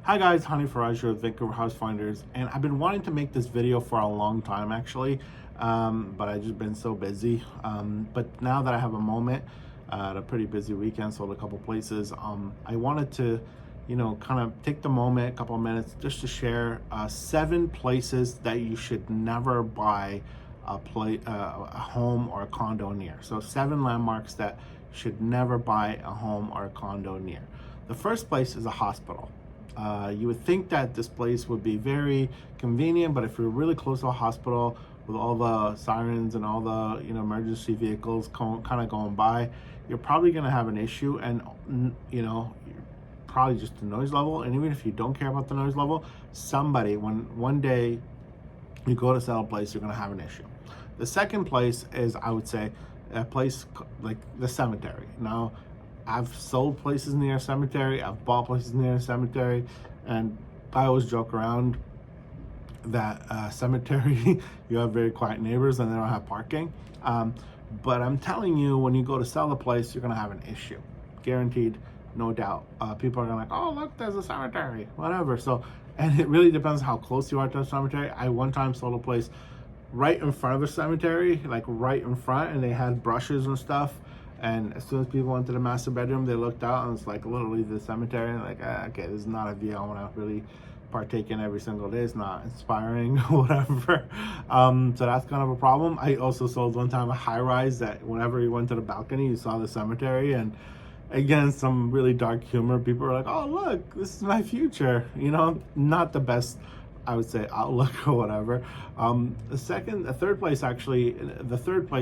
Hi guys, Honey Faraj with Vancouver House Finders, and I've been wanting to make this video for a long time actually, but I've just been so busy. But now that I have a moment, a pretty busy weekend, sold a couple places. I wanted to, kind of take the moment, a couple of minutes, just to share 7 places that you should never buy a home or a condo near. So 7 landmarks that you should never buy a home or a condo near. The first place is a hospital. You would think that this place would be very convenient, but if you're really close to a hospital with all the sirens and all the emergency vehicles kind of going by, you're probably going to have an issue, and probably just the noise level. And even if you don't care about the noise level, when one day you go to sell a place, you're going to have an issue. The second place is, I would say, a place like the cemetery. Now, I've sold places near a cemetery, I've bought places near a cemetery, and I always joke around that cemetery, you have very quiet neighbors and they don't have parking. But I'm telling you, when you go to sell the place, you're gonna have an issue. Guaranteed, no doubt. People are gonna like, oh look, there's a cemetery, whatever. So, and it really depends how close you are to the cemetery. I one time sold a place right in front of the cemetery, like right in front, and they had brushes and stuff. And as soon as people went to the master bedroom, they looked out and it's like literally the cemetery. And like, okay, this is not a view I want to really partake in every single day. It's not inspiring, whatever. So that's kind of a problem. I also sold one time a high rise that whenever you went to the balcony, you saw the cemetery. And again, some really dark humor. People were like, oh, look, this is my future. Not the best, I would say, outlook or whatever. The third place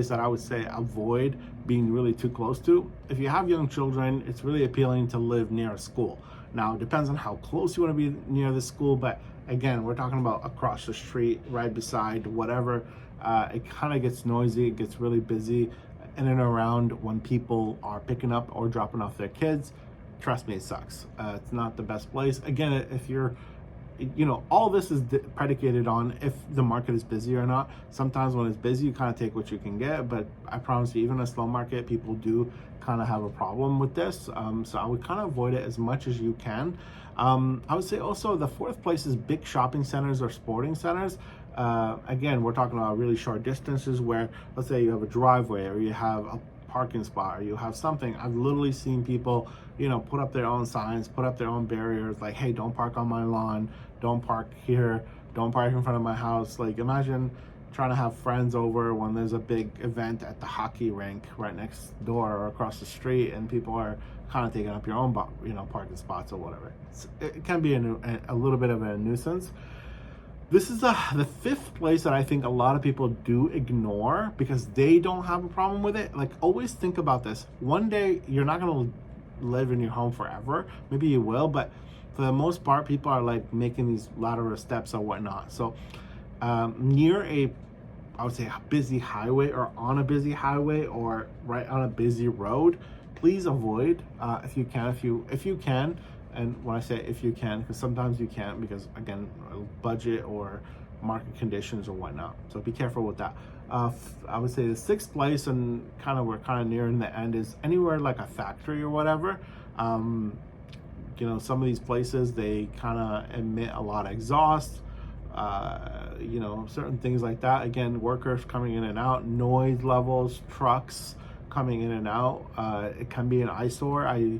that I would say avoid being really too close to. If you have young children, it's really appealing to live near a school. Now, it depends on how close you want to be near the school, but again, we're talking about across the street, right beside, whatever. It kind of gets noisy, it gets really busy in and around when people are picking up or dropping off their kids. Trust me, it sucks. It's not the best place. Again, if you're all this is predicated on if the market is busy or not. Sometimes when it's busy, you kind of take what you can get, but I promise you, even a slow market, people do kind of have a problem with this. So I would kind of avoid it as much as you can. I would say also the fourth place is big shopping centers or sporting centers. Again, we're talking about really short distances where, let's say you have a driveway or you have a parking spot or you have something. I've literally seen people put up their own signs, put up their own barriers, like, hey, don't park on my lawn, don't park here, don't park in front of my house. Like, imagine trying to have friends over when there's a big event at the hockey rink right next door or across the street, and people are kind of taking up your own parking spots or whatever. It can be a little bit of a nuisance. This is the fifth place that I think a lot of people do ignore because they don't have a problem with it. Like, always think about this. One day, you're not going to live in your home forever. Maybe you will, but for the most part, people are like making these lateral steps or whatnot. So near I would say a busy highway or on a busy highway or right on a busy road, please avoid if you can. And when I say if you can, because sometimes you can't because, again, budget or market conditions or whatnot. So be careful with that. I would say the sixth place, and we're kind of nearing the end, is anywhere like a factory or whatever. Some of these places, they kind of emit a lot of exhaust, certain things like that. Again, workers coming in and out, noise levels, trucks coming in and out. It can be an eyesore. I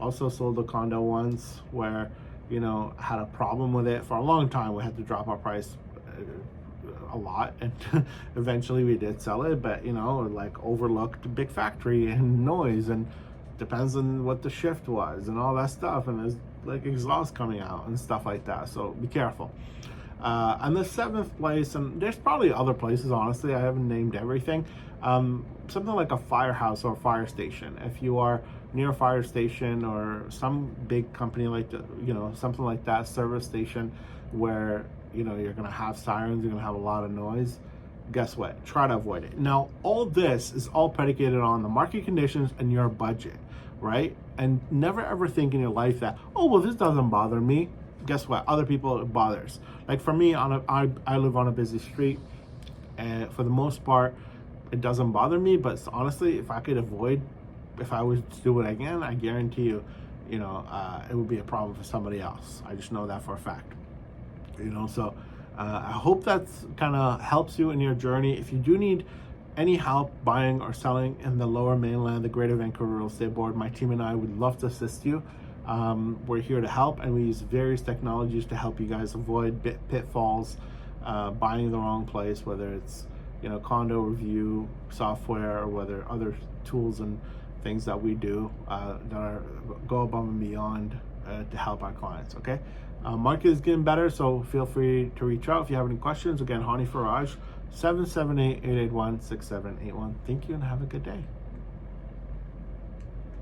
also sold a condo once where, had a problem with it for a long time. We had to drop our price a lot, and eventually we did sell it, but like overlooked big factory and noise, and depends on what the shift was and all that stuff, and there's like exhaust coming out and stuff like that, so be careful. And the seventh place, and there's probably other places, honestly, I haven't named everything, something like a firehouse or a fire station. If you are near a fire station or some big company like something like that, service station, where you're gonna have sirens, you're gonna have a lot of noise, guess what? Try to avoid it. Now, all this is all predicated on the market conditions and your budget, right? And never ever think in your life that, oh, well, this doesn't bother me. Guess what? Other people, it bothers. Like for me, I live on a busy street, and for the most part, it doesn't bother me. But honestly, if I was to do it again, I guarantee you, it would be a problem for somebody else. I just know that for a fact. So I hope that's kind of helps you in your journey. If you do need any help buying or selling in the Lower Mainland, the Greater Vancouver Real Estate Board, my team and I would love to assist you. We're here to help, and we use various technologies to help you guys avoid pitfalls, buying the wrong place, whether it's condo review software, or whether other tools and things that we do that go above and beyond to help our clients. Okay, market is getting better, so feel free to reach out if you have any questions. Again, Hani Faraj, 778-881-6781. Thank you and have a good day.